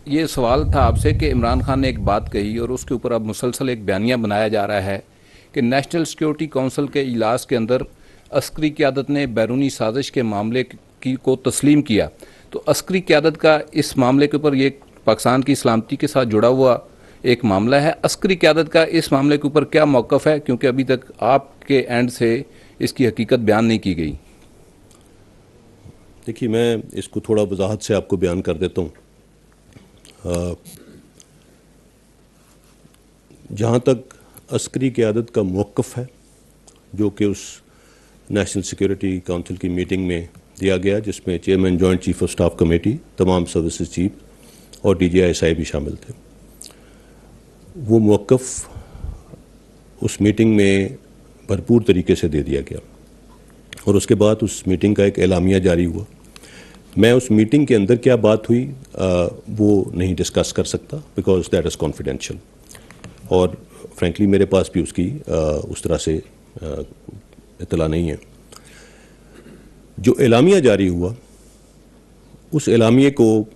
ये सवाल था आपसे कि इमरान खान ने एक बात कही और उसके ऊपर अब मुसलसल एक बयानिया बनाया जा रहा है कि नेशनल सिक्योरिटी काउंसिल के इजलास के अंदर अस्करी क़यादत ने बैरूनी साजिश के मामले की को तस्लीम किया। तो अस्करी क़यादत का इस मामले के ऊपर ये पाकिस्तान की सलामती के साथ जुड़ा हुआ एक मामला है। अस्करी क़यादत का इस मामले के ऊपर क्या मौक़िफ़ है, क्योंकि अभी तक आपके एंड से इसकी हकीकत बयान नहीं की गई। देखिए, मैं इसको थोड़ा वजाहत से आपको बयान कर देता हूँ। जहाँ तक अस्करी क़यादत का मौक़िफ़ है, जो कि उस नेशनल सिक्योरिटी काउंसिल की मीटिंग में दिया गया, जिसमें chairman joint chief of staff committee, तमाम सर्विसेज चीफ और DGI भी शामिल थे, वो मौक़िफ़ उस मीटिंग में भरपूर तरीके से दे दिया गया और उसके बाद उस मीटिंग का एक एलामिया जारी हुआ। मैं उस मीटिंग के अंदर क्या बात हुई वो नहीं डिस्कस कर सकता, बिकॉज दैट इज़ कॉन्फिडेंशियल, और फ्रेंकली मेरे पास भी उसकी उस तरह से इत्तला नहीं है। जो एलामिया जारी हुआ, उस एलामिया को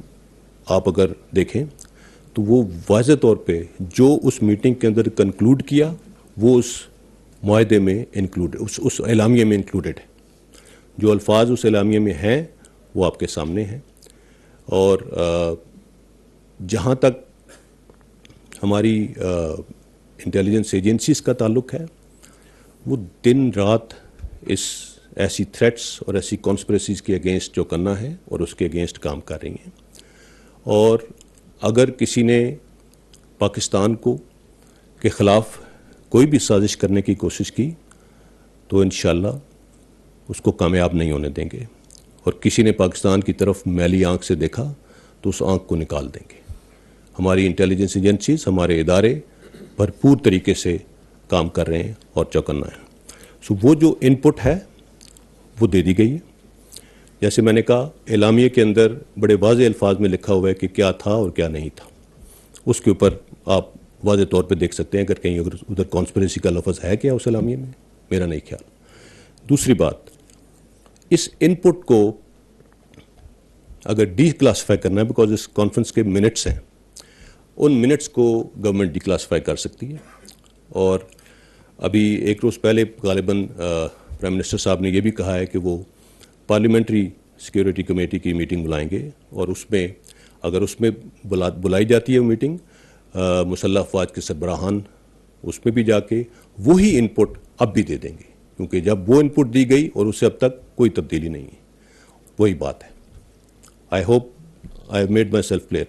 आप अगर देखें तो वो वाज़ेह तौर पे जो उस मीटिंग के अंदर कंक्लूड किया वो उस मुआहदे में इंक्लूड, उस एलामिया में इंक्लूडेड है। जो अल्फाज उस एलामिया में हैं वो आपके सामने हैं। और जहाँ तक हमारी इंटेलिजेंस एजेंसीज का ताल्लुक़ है, वो दिन रात इस ऐसी थ्रेट्स और ऐसी कॉन्स्पिरेसीज के अगेंस्ट जो करना है और उसके अगेंस्ट काम कर रही हैं। और अगर किसी ने पाकिस्तान को के ख़िलाफ़ कोई भी साजिश करने की कोशिश की तो इंशाअल्लाह उसको कामयाब नहीं होने देंगे, और किसी ने पाकिस्तान की तरफ मैली आंख से देखा तो उस आंख को निकाल देंगे। हमारी इंटेलिजेंस एजेंसीज, हमारे इदारे भरपूर तरीके से काम कर रहे हैं और चौकन्ना है। सो वो जो इनपुट है वो दे दी गई है। जैसे मैंने कहा, एलामिया के अंदर बड़े वाज़ेह अल्फाज में लिखा हुआ है कि क्या था और क्या नहीं था। उसके ऊपर आप वाज़ेह तौर पे देख सकते हैं अगर कहीं अगर उधर कॉन्स्पिरेसी का लफ्ज़ है क्या उस एलामिया में, मेरा नहीं ख्याल। दूसरी बात, इस इनपुट को अगर डीक्लासिफाई करना है, बिकॉज इस कॉन्फ्रेंस के मिनट्स हैं, उन मिनट्स को गवर्नमेंट डीक्लासिफाई कर सकती है। और अभी एक रोज़ पहले गालिबन प्राइम मिनिस्टर साहब ने यह भी कहा है कि वो पार्लियामेंट्री सिक्योरिटी कमेटी की मीटिंग बुलाएंगे, और उसमें अगर उसमें बुलाई जाती है मीटिंग, मुसल्लह अफवाज के सरबराहान उसमें भी जाके वही इनपुट अब भी दे देंगे, क्योंकि जब वो इनपुट दी गई और उससे अब तक कोई तब्दीली नहीं है, वही बात है। I hope I have made my self clear.